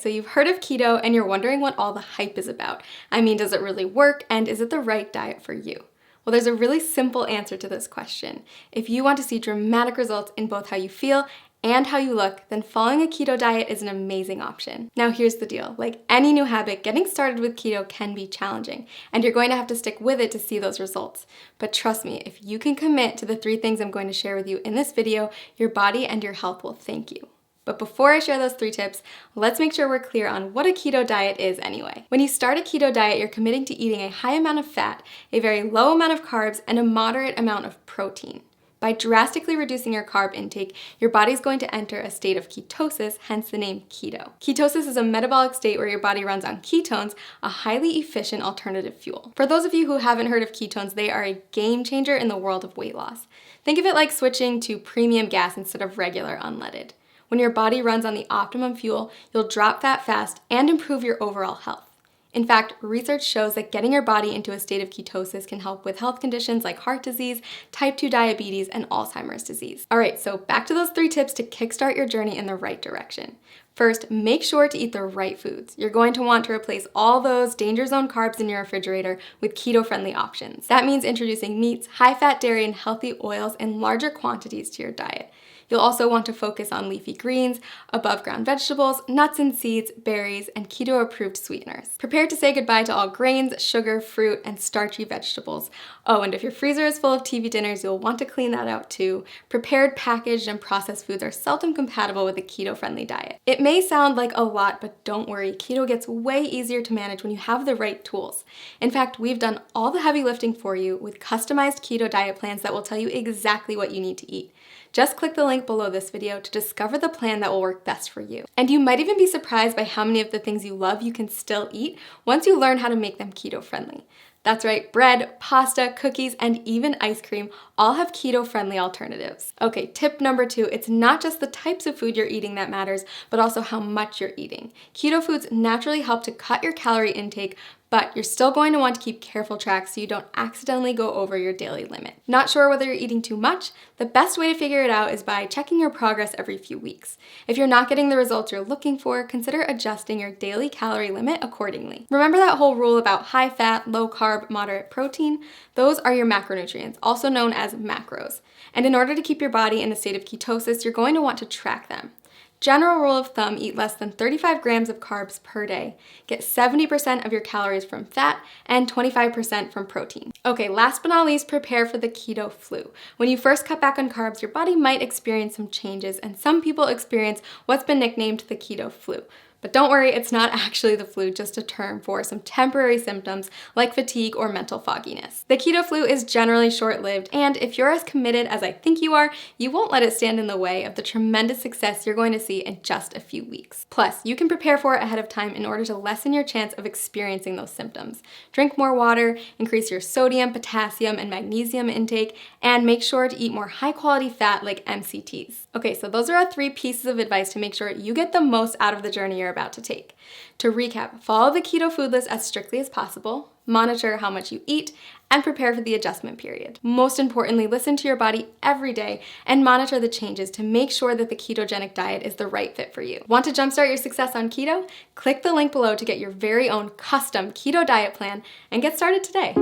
so you've heard of keto and you're wondering what all the hype is about. I mean, does it really work, and is it the right diet for you? Well, there's a really simple answer to this question. If you want to see dramatic results in both how you feel and how you look, then following a keto diet is an amazing option. Now here's the deal, like any new habit, getting started with keto can be challenging, and you're going to have to stick with it to see those results. But trust me, if you can commit to the 3 things I'm going to share with you in this video, your body and your health will thank you. But before I share those 3 tips, let's make sure we're clear on what a keto diet is anyway. When you start a keto diet, you're committing to eating a high amount of fat, a very low amount of carbs, and a moderate amount of protein. By drastically reducing your carb intake, your body's going to enter a state of ketosis, hence the name keto. Ketosis is a metabolic state where your body runs on ketones, a highly efficient alternative fuel. For those of you who haven't heard of ketones, they are a game changer in the world of weight loss. Think of it like switching to premium gas instead of regular unleaded. When your body runs on the optimum fuel, you'll drop fat fast and improve your overall health. In fact, research shows that getting your body into a state of ketosis can help with health conditions like heart disease, type 2 diabetes, and Alzheimer's disease. All right, so back to those 3 tips to kickstart your journey in the right direction. First, make sure to eat the right foods. You're going to want to replace all those danger zone carbs in your refrigerator with keto-friendly options. That means introducing meats, high-fat dairy, and healthy oils in larger quantities to your diet. You'll also want to focus on leafy greens, above-ground vegetables, nuts and seeds, berries, and keto-approved sweeteners. Prepare to say goodbye to all grains, sugar, fruit, and starchy vegetables. Oh, and if your freezer is full of TV dinners, you'll want to clean that out too. Prepared, packaged, and processed foods are seldom compatible with a keto-friendly diet. It may sound like a lot, but don't worry, keto gets way easier to manage when you have the right tools. In fact, we've done all the heavy lifting for you with customized keto diet plans that will tell you exactly what you need to eat. Just click the link below this video to discover the plan that will work best for you. And you might even be surprised by how many of the things you love you can still eat once you learn how to make them keto-friendly. That's right, bread, pasta, cookies, and even ice cream all have keto-friendly alternatives. Okay, tip number 2, it's not just the types of food you're eating that matters, but also how much you're eating. Keto foods naturally help to cut your calorie intake, but you're still going to want to keep careful track so you don't accidentally go over your daily limit. Not sure whether you're eating too much? The best way to figure it out is by checking your progress every few weeks. If you're not getting the results you're looking for, consider adjusting your daily calorie limit accordingly. Remember that whole rule about high fat, low carb, moderate protein? Those are your macronutrients, also known as macros. And in order to keep your body in a state of ketosis, you're going to want to track them. General rule of thumb, eat less than 35 grams of carbs per day. Get 70% of your calories from fat and 25% from protein. Okay, last but not least, prepare for the keto flu. When you first cut back on carbs, your body might experience some changes, and some people experience what's been nicknamed the keto flu. But don't worry, it's not actually the flu, just a term for some temporary symptoms like fatigue or mental fogginess. The keto flu is generally short-lived, and if you're as committed as I think you are, you won't let it stand in the way of the tremendous success you're going to see in just a few weeks. Plus, you can prepare for it ahead of time in order to lessen your chance of experiencing those symptoms. Drink more water, increase your sodium, potassium, and magnesium intake, and make sure to eat more high-quality fat like MCTs. Okay, so those are our 3 pieces of advice to make sure you get the most out of the journey you're about to take. To recap, follow the keto food list as strictly as possible, monitor how much you eat, and prepare for the adjustment period. Most importantly, listen to your body every day and monitor the changes to make sure that the ketogenic diet is the right fit for you. Want to jumpstart your success on keto? Click the link below to get your very own custom keto diet plan and get started today.